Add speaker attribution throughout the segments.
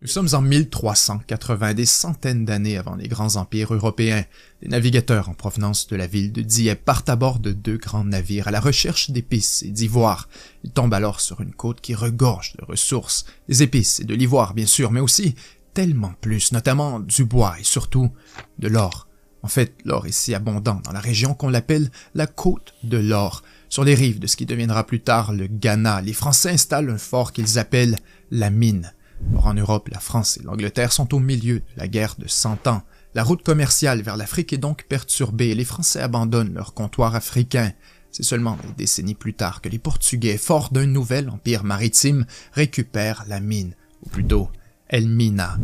Speaker 1: Nous sommes en 1380, des centaines d'années avant les grands empires européens. Des navigateurs en provenance de la ville de Dieppe partent à bord de 2 grands navires à la recherche d'épices et d'ivoire. Ils tombent alors sur une côte qui regorge de ressources, des épices et de l'ivoire bien sûr, mais aussi tellement plus, notamment du bois et surtout de l'or. En fait, l'or est si abondant dans la région qu'on l'appelle la côte de l'or. Sur les rives de ce qui deviendra plus tard le Ghana, les Français installent un fort qu'ils appellent la mine. Or en Europe, la France et l'Angleterre sont au milieu de la guerre de 100 ans. La route commerciale vers l'Afrique est donc perturbée et les Français abandonnent leur comptoir africain. C'est seulement des décennies plus tard que les Portugais, forts d'un nouvel empire maritime, récupèrent la mine, ou plutôt Elmina.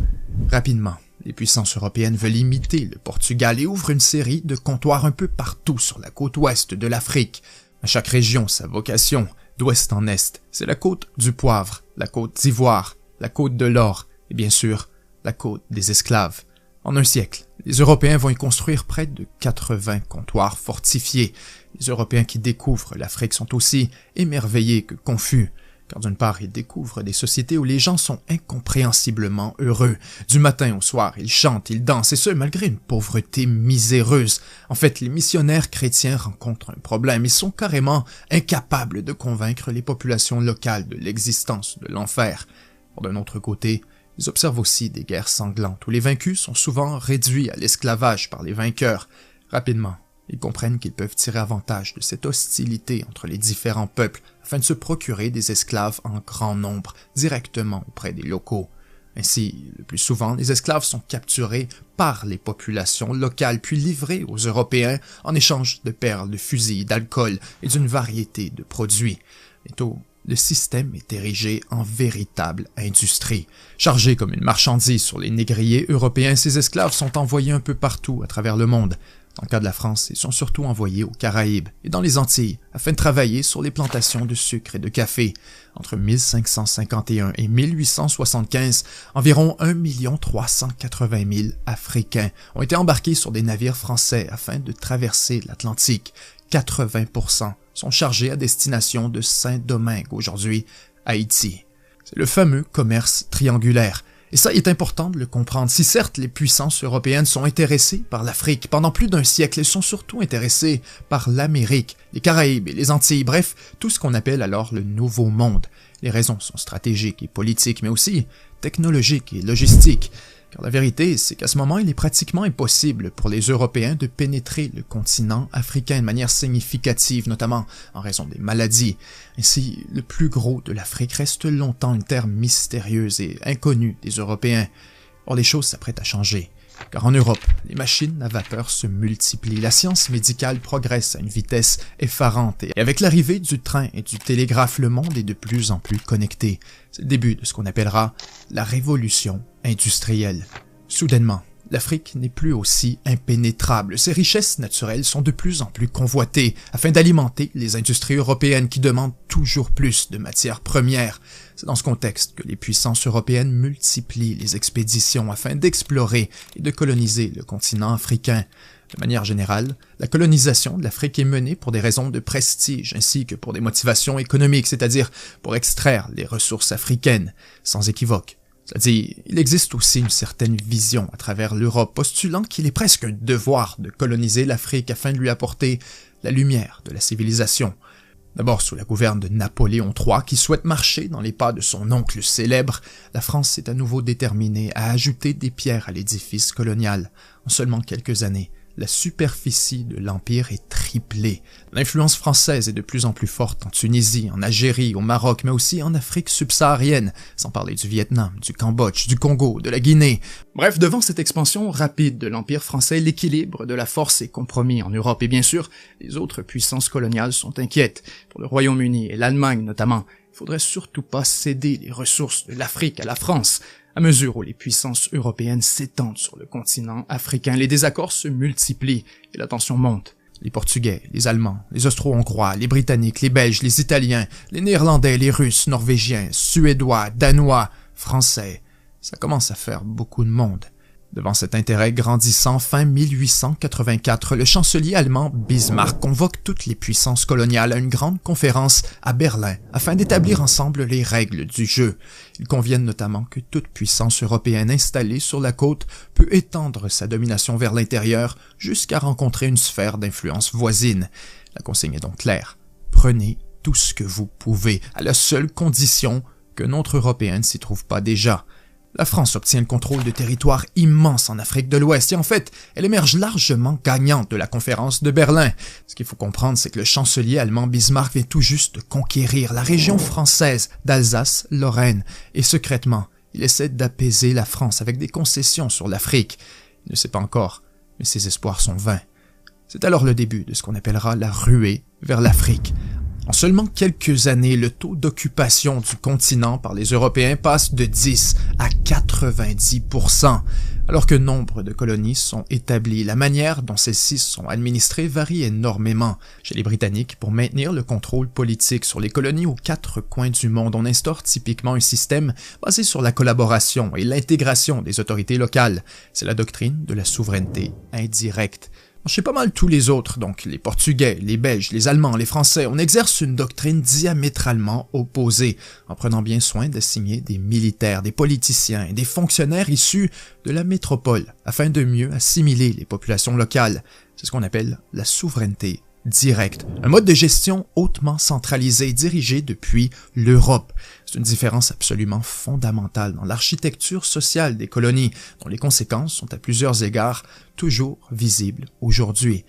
Speaker 1: Rapidement, les puissances européennes veulent imiter le Portugal et ouvrent une série de comptoirs un peu partout sur la côte ouest de l'Afrique. À chaque région sa vocation, d'ouest en est. C'est la côte du poivre, la côte d'ivoire, la côte de l'or et bien sûr la côte des esclaves. En un siècle, les Européens vont y construire près de 80 comptoirs fortifiés. Les Européens qui découvrent l'Afrique sont aussi émerveillés que confus, car d'une part ils découvrent des sociétés où les gens sont incompréhensiblement heureux. Du matin au soir, ils chantent, ils dansent, et ce malgré une pauvreté miséreuse. En fait, les missionnaires chrétiens rencontrent un problème. Ils sont carrément incapables de convaincre les populations locales de l'existence de l'enfer. D'un autre côté, ils observent aussi des guerres sanglantes où les vaincus sont souvent réduits à l'esclavage par les vainqueurs. Rapidement, ils comprennent qu'ils peuvent tirer avantage de cette hostilité entre les différents peuples afin de se procurer des esclaves en grand nombre directement auprès des locaux. Ainsi, le plus souvent, les esclaves sont capturés par les populations locales puis livrés aux Européens en échange de perles, de fusils, d'alcool et d'une variété de produits. Bientôt, le système est érigé en véritable industrie. Chargés comme une marchandise sur les négriers européens, ces esclaves sont envoyés un peu partout à travers le monde. Dans le cas de la France, ils sont surtout envoyés aux Caraïbes et dans les Antilles afin de travailler sur les plantations de sucre et de café. Entre 1551 et 1875, environ 1 380 000 Africains ont été embarqués sur des navires français afin de traverser l'Atlantique. 80% sont chargés à destination de Saint-Domingue, aujourd'hui Haïti. C'est le fameux commerce triangulaire. Et ça est important de le comprendre. Si certes les puissances européennes sont intéressées par l'Afrique, pendant plus d'un siècle, elles sont surtout intéressées par l'Amérique, les Caraïbes et les Antilles, bref, tout ce qu'on appelle alors le Nouveau Monde. Les raisons sont stratégiques et politiques, mais aussi technologiques et logistiques. Car la vérité, c'est qu'à ce moment, il est pratiquement impossible pour les Européens de pénétrer le continent africain de manière significative, notamment en raison des maladies. Ainsi, le plus gros de l'Afrique reste longtemps une terre mystérieuse et inconnue des Européens. Or, les choses s'apprêtent à changer. Car en Europe, les machines à vapeur se multiplient, la science médicale progresse à une vitesse effarante et avec l'arrivée du train et du télégraphe, le monde est de plus en plus connecté. C'est le début de ce qu'on appellera la révolution industrielle. Soudainement, l'Afrique n'est plus aussi impénétrable. Ses richesses naturelles sont de plus en plus convoitées afin d'alimenter les industries européennes qui demandent toujours plus de matières premières. C'est dans ce contexte que les puissances européennes multiplient les expéditions afin d'explorer et de coloniser le continent africain. De manière générale, la colonisation de l'Afrique est menée pour des raisons de prestige ainsi que pour des motivations économiques, c'est-à-dire pour extraire les ressources africaines, sans équivoque. C'est-à-dire, il existe aussi une certaine vision à travers l'Europe, postulant qu'il est presque un devoir de coloniser l'Afrique afin de lui apporter la lumière de la civilisation. D'abord sous la gouverne de Napoléon III, qui souhaite marcher dans les pas de son oncle célèbre, la France est à nouveau déterminée à ajouter des pierres à l'édifice colonial. En seulement quelques années, la superficie de l'Empire est triplée. L'influence française est de plus en plus forte en Tunisie, en Algérie, au Maroc, mais aussi en Afrique subsaharienne, sans parler du Vietnam, du Cambodge, du Congo, de la Guinée. Bref, devant cette expansion rapide de l'Empire français, l'équilibre de la force est compromis en Europe et bien sûr, les autres puissances coloniales sont inquiètes. Pour le Royaume-Uni et l'Allemagne notamment, il faudrait surtout pas céder les ressources de l'Afrique à la France. À mesure où les puissances européennes s'étendent sur le continent africain, les désaccords se multiplient et la tension monte. Les Portugais, les Allemands, les Austro-Hongrois, les Britanniques, les Belges, les Italiens, les Néerlandais, les Russes, Norvégiens, Suédois, Danois, Français. Ça commence à faire beaucoup de monde. Devant cet intérêt grandissant, fin 1884, le chancelier allemand Bismarck convoque toutes les puissances coloniales à une grande conférence à Berlin afin d'établir ensemble les règles du jeu. Il convient notamment que toute puissance européenne installée sur la côte peut étendre sa domination vers l'intérieur jusqu'à rencontrer une sphère d'influence voisine. La consigne est donc claire. Prenez tout ce que vous pouvez, à la seule condition qu'un autre Européen ne s'y trouve pas déjà. La France obtient le contrôle de territoires immenses en Afrique de l'Ouest et en fait, elle émerge largement gagnante de la conférence de Berlin. Ce qu'il faut comprendre, c'est que le chancelier allemand Bismarck vient tout juste de conquérir la région française d'Alsace-Lorraine et secrètement, il essaie d'apaiser la France avec des concessions sur l'Afrique. Il ne sait pas encore, mais ses espoirs sont vains. C'est alors le début de ce qu'on appellera la ruée vers l'Afrique. En seulement quelques années, le taux d'occupation du continent par les Européens passe de 10 à 90%, alors que nombre de colonies sont établies. La manière dont celles-ci sont administrées varie énormément. Chez les Britanniques, pour maintenir le contrôle politique sur les colonies aux quatre coins du monde, on instaure typiquement un système basé sur la collaboration et l'intégration des autorités locales. C'est la doctrine de la souveraineté indirecte. Chez pas mal tous les autres, donc les Portugais, les Belges, les Allemands, les Français, on exerce une doctrine diamétralement opposée, en prenant bien soin d'assigner des militaires, des politiciens et des fonctionnaires issus de la métropole, afin de mieux assimiler les populations locales. C'est ce qu'on appelle la souveraineté directe, un mode de gestion hautement centralisé dirigé depuis l'Europe. C'est une différence absolument fondamentale dans l'architecture sociale des colonies, dont les conséquences sont à plusieurs égards toujours visibles aujourd'hui.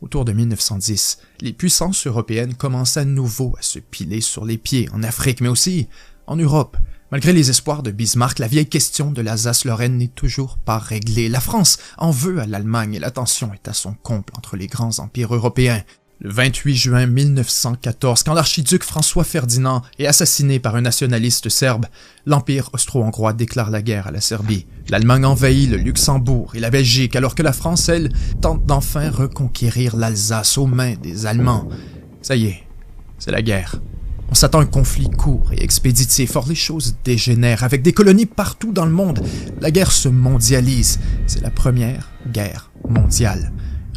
Speaker 1: Autour de 1910, les puissances européennes commencent à nouveau à se piler sur les pieds en Afrique, mais aussi en Europe. Malgré les espoirs de Bismarck, la vieille question de l'Alsace-Lorraine n'est toujours pas réglée. La France en veut à l'Allemagne et la tension est à son comble entre les grands empires européens. Le 28 juin 1914, quand l'archiduc François Ferdinand est assassiné par un nationaliste serbe, l'Empire austro-hongrois déclare la guerre à la Serbie. L'Allemagne envahit le Luxembourg et la Belgique, alors que la France, elle, tente d'enfin reconquérir l'Alsace aux mains des Allemands. Ça y est, c'est la guerre. On s'attend à un conflit court et expéditif, or les choses dégénèrent. Avec des colonies partout dans le monde, la guerre se mondialise. C'est la première guerre mondiale.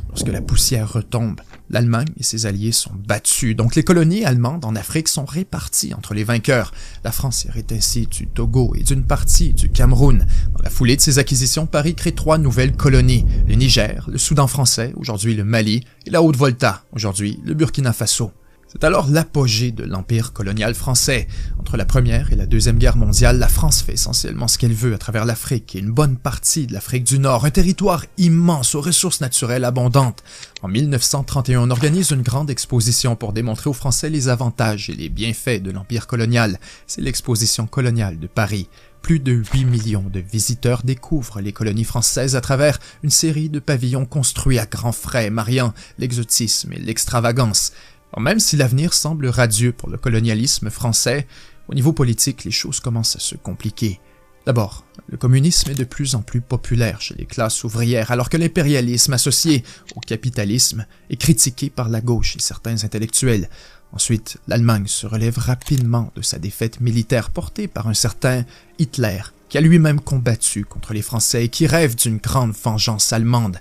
Speaker 1: Lorsque la poussière retombe, l'Allemagne et ses alliés sont battus, donc les colonies allemandes en Afrique sont réparties entre les vainqueurs. La France hérite ainsi du Togo et d'une partie du Cameroun. Dans la foulée de ces acquisitions, Paris crée 3 nouvelles colonies, le Niger, le Soudan français, aujourd'hui le Mali, et la Haute-Volta, aujourd'hui le Burkina Faso. C'est alors l'apogée de l'empire colonial français. Entre la Première et la Deuxième Guerre mondiale, la France fait essentiellement ce qu'elle veut à travers l'Afrique et une bonne partie de l'Afrique du Nord, un territoire immense aux ressources naturelles abondantes. En 1931, on organise une grande exposition pour démontrer aux Français les avantages et les bienfaits de l'empire colonial. C'est l'exposition coloniale de Paris. Plus de 8 millions de visiteurs découvrent les colonies françaises à travers une série de pavillons construits à grands frais, mariant l'exotisme et l'extravagance. Même si l'avenir semble radieux pour le colonialisme français, au niveau politique, les choses commencent à se compliquer. D'abord, le communisme est de plus en plus populaire chez les classes ouvrières, alors que l'impérialisme associé au capitalisme est critiqué par la gauche et certains intellectuels. Ensuite, l'Allemagne se relève rapidement de sa défaite militaire portée par un certain Hitler, qui a lui-même combattu contre les Français et qui rêve d'une grande vengeance allemande.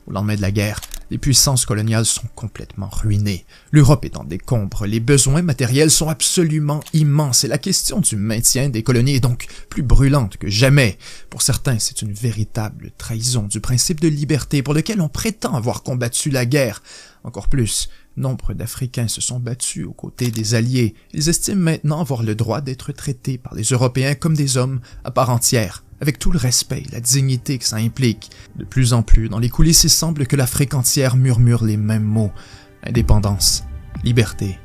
Speaker 1: Au lendemain de la guerre, les puissances coloniales sont complètement ruinées. L'Europe est en décombre, les besoins matériels sont absolument immenses et la question du maintien des colonies est donc plus brûlante que jamais. Pour certains, c'est une véritable trahison du principe de liberté pour lequel on prétend avoir combattu la guerre. Encore plus, nombre d'Africains se sont battus aux côtés des Alliés. Ils estiment maintenant avoir le droit d'être traités par les Européens comme des hommes à part entière, avec tout le respect et la dignité que ça implique. De plus en plus, dans les coulisses, il semble que l'Afrique entière murmure les mêmes mots. Indépendance, liberté.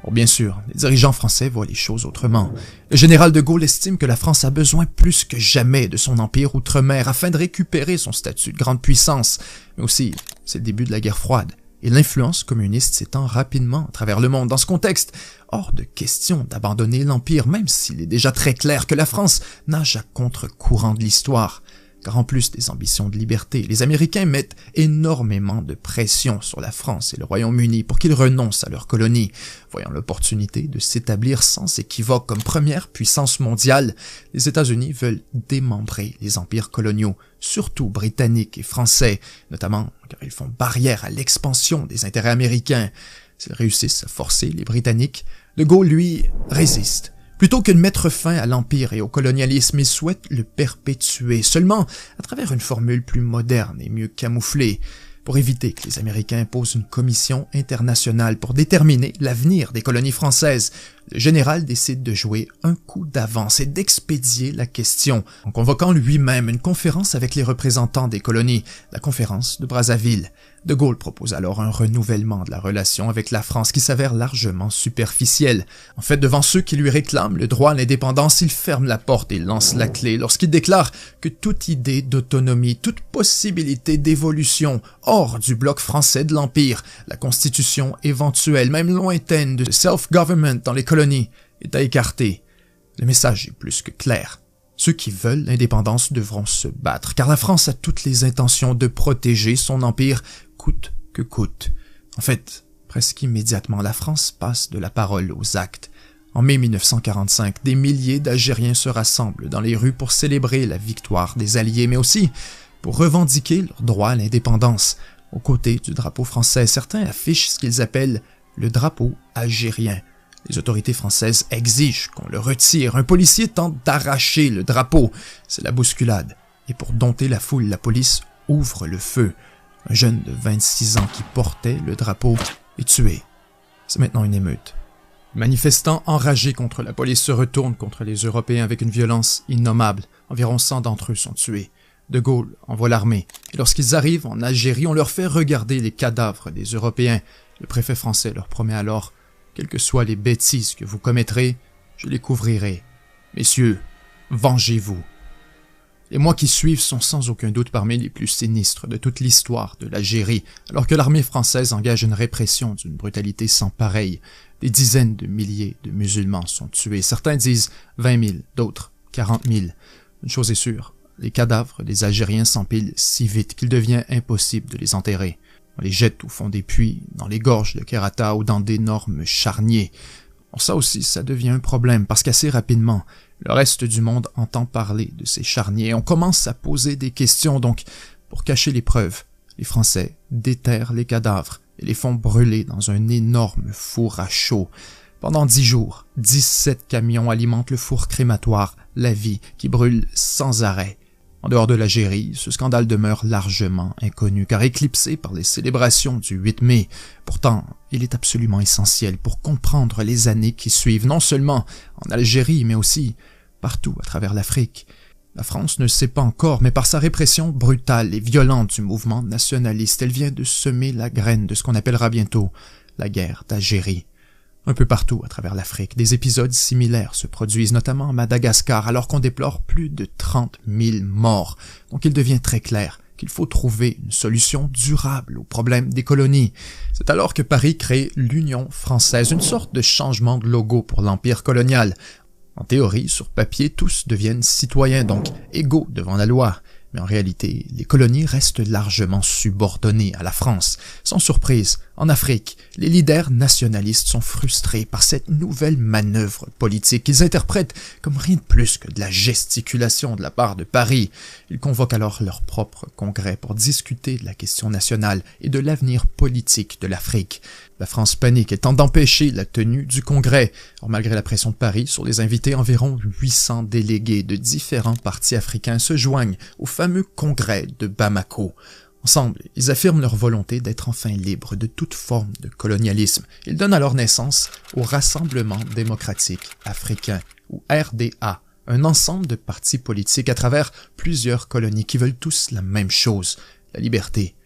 Speaker 1: Bon, bien sûr, les dirigeants français voient les choses autrement. Le général de Gaulle estime que la France a besoin plus que jamais de son empire outre-mer afin de récupérer son statut de grande puissance. Mais aussi, c'est le début de la guerre froide. Et l'influence communiste s'étend rapidement à travers le monde. Dans ce contexte, hors de question d'abandonner l'Empire, même s'il est déjà très clair que la France nage à contre-courant de l'histoire. car en plus des ambitions de liberté, les Américains mettent énormément de pression sur la France et le Royaume-Uni pour qu'ils renoncent à leurs colonies. Voyant l'opportunité de s'établir sans équivoque comme première puissance mondiale, les États-Unis veulent démembrer les empires coloniaux, surtout britanniques et français, notamment car ils font barrière à l'expansion des intérêts américains. S'ils réussissent à forcer les Britanniques, De Gaulle, lui, résiste. Plutôt que de mettre fin à l'Empire et au colonialisme, il souhaite le perpétuer, seulement à travers une formule plus moderne et mieux camouflée, pour éviter que les Américains imposent une commission internationale pour déterminer l'avenir des colonies françaises. Le général décide de jouer un coup d'avance et d'expédier la question, en convoquant lui-même une conférence avec les représentants des colonies, la conférence de Brazzaville. De Gaulle propose alors un renouvellement de la relation avec la France qui s'avère largement superficielle. En fait, devant ceux qui lui réclament le droit à l'indépendance, il ferme la porte et lance la clé lorsqu'il déclare que toute idée d'autonomie, toute possibilité d'évolution hors du bloc français de l'Empire, la constitution éventuelle, même lointaine, de self-government dans les colonies, est à écarter. Le message est plus que clair. Ceux qui veulent l'indépendance devront se battre, car la France a toutes les intentions de protéger son empire, coûte que coûte. En fait, presque immédiatement, la France passe de la parole aux actes. En mai 1945, des milliers d'Algériens se rassemblent dans les rues pour célébrer la victoire des Alliés, mais aussi pour revendiquer leur droit à l'indépendance. Aux côtés du drapeau français, certains affichent ce qu'ils appellent le drapeau algérien. Les autorités françaises exigent qu'on le retire. Un policier tente d'arracher le drapeau. C'est la bousculade. Et pour dompter la foule, la police ouvre le feu. Un jeune de 26 ans qui portait le drapeau est tué. C'est maintenant une émeute. Les manifestants enragés contre la police se retournent contre les Européens avec une violence innommable. Environ 100 d'entre eux sont tués. De Gaulle envoie l'armée. Et lorsqu'ils arrivent en Algérie, on leur fait regarder les cadavres des Européens. Le préfet français leur promet alors: quelles que soient les bêtises que vous commettrez, je les couvrirai. Messieurs, vengez-vous. Les mois qui suivent sont sans aucun doute parmi les plus sinistres de toute l'histoire de l'Algérie, alors que l'armée française engage une répression d'une brutalité sans pareille. Des dizaines de milliers de musulmans sont tués. Certains disent 20 000, d'autres 40 000. Une chose est sûre, les cadavres des Algériens s'empilent si vite qu'il devient impossible de les enterrer. On les jette au fond des puits, dans les gorges de Kerata ou dans d'énormes charniers. Bon, ça aussi, ça devient un problème, parce qu'assez rapidement, le reste du monde entend parler de ces charniers. On commence à poser des questions, donc, pour cacher les preuves, les Français déterrent les cadavres et les font brûler dans un énorme four à chaud. Pendant 10 jours, 17 camions alimentent le four crématoire, la vie qui brûle sans arrêt. En dehors de l'Algérie, ce scandale demeure largement inconnu, car éclipsé par les célébrations du 8 mai. Pourtant, il est absolument essentiel pour comprendre les années qui suivent, non seulement en Algérie, mais aussi partout à travers l'Afrique. La France ne le sait pas encore, mais par sa répression brutale et violente du mouvement nationaliste, elle vient de semer la graine de ce qu'on appellera bientôt la guerre d'Algérie. Un peu partout à travers l'Afrique, des épisodes similaires se produisent, notamment à Madagascar, alors qu'on déplore plus de 30 000 morts. Donc il devient très clair qu'il faut trouver une solution durable au problème des colonies. C'est alors que Paris crée l'Union française, une sorte de changement de logo pour l'empire colonial. En théorie, sur papier, tous deviennent citoyens, donc égaux devant la loi. Mais en réalité, les colonies restent largement subordonnées à la France. Sans surprise, en Afrique, les leaders nationalistes sont frustrés par cette nouvelle manœuvre politique qu'ils interprètent comme rien de plus que de la gesticulation de la part de Paris. Ils convoquent alors leur propre congrès pour discuter de la question nationale et de l'avenir politique de l'Afrique. La France panique et tente d'empêcher la tenue du congrès. Or, malgré la pression de Paris sur les invités, environ 800 délégués de différents partis africains se joignent au fameux congrès de Bamako. Ensemble, ils affirment leur volonté d'être enfin libres de toute forme de colonialisme. Ils donnent alors naissance au Rassemblement démocratique africain, ou RDA, un ensemble de partis politiques à travers plusieurs colonies qui veulent tous la même chose, la liberté.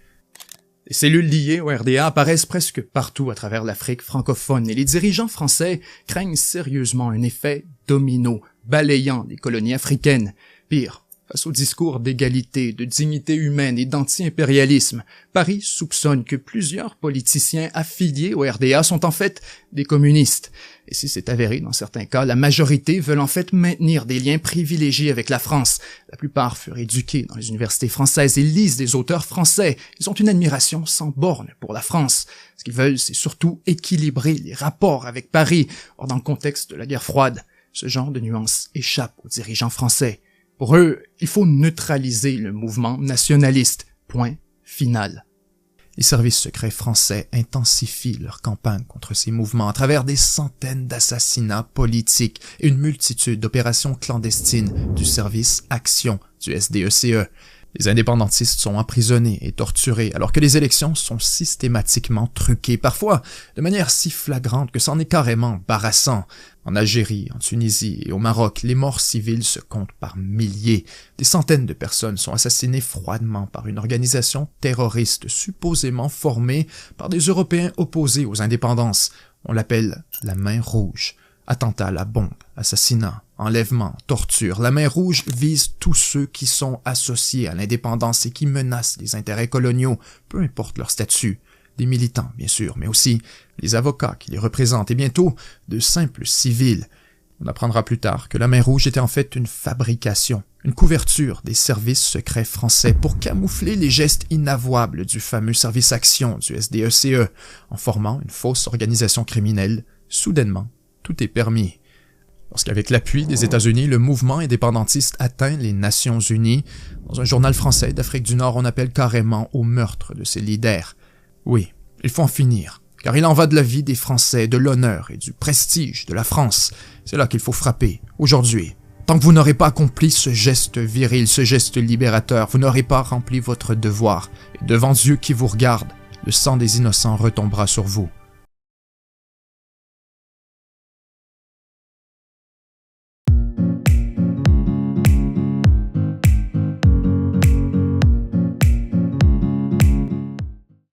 Speaker 1: Les cellules liées au RDA apparaissent presque partout à travers l'Afrique francophone et les dirigeants français craignent sérieusement un effet domino balayant les colonies africaines. Pire,
Speaker 2: Face au discours d'égalité, de dignité humaine et d'anti-impérialisme, Paris soupçonne que plusieurs politiciens affiliés au RDA sont en fait des communistes. Et si c'est avéré dans certains cas, la majorité veulent en fait maintenir des liens privilégiés avec la France. La plupart furent éduqués dans les universités françaises et lisent des auteurs français. Ils ont une admiration sans borne pour la France. Ce qu'ils veulent, c'est surtout équilibrer les rapports avec Paris. Or, dans le contexte de la guerre froide, ce genre de nuances échappe aux dirigeants français. Pour eux, il faut neutraliser le mouvement nationaliste. Point final.
Speaker 1: Les services secrets français intensifient leur campagne contre ces mouvements à travers des centaines d'assassinats politiques et une multitude d'opérations clandestines du service Action du SDECE. Les indépendantistes sont emprisonnés et torturés alors que les élections sont systématiquement truquées, parfois de manière si flagrante que c'en est carrément embarrassant. En Algérie, en Tunisie et au Maroc, les morts civiles se comptent par milliers. Des centaines de personnes sont assassinées froidement par une organisation terroriste supposément formée par des Européens opposés aux indépendances. On l'appelle la Main Rouge. Attentats à la bombe, assassinats, enlèvements, torture. La Main Rouge vise tous ceux qui sont associés à l'indépendance et qui menacent les intérêts coloniaux, peu importe leur statut. Des militants, bien sûr, mais aussi les avocats qui les représentent et bientôt de simples civils. On apprendra plus tard que la Main Rouge était en fait une fabrication, une couverture des services secrets français pour camoufler les gestes inavouables du fameux service Action du SDECE. En formant une fausse organisation criminelle, soudainement, tout est permis. Lorsqu'avec l'appui des États-Unis, le mouvement indépendantiste atteint les Nations Unies, dans un journal français d'Afrique du Nord, on appelle carrément au meurtre de ses leaders. Oui, il faut en finir, car il en va de la vie des Français, de l'honneur et du prestige de la France. C'est là qu'il faut frapper, aujourd'hui. Tant que vous n'aurez pas accompli ce geste viril, ce geste libérateur, vous n'aurez pas rempli votre devoir. Et devant Dieu qui vous regarde, le sang des innocents retombera sur vous.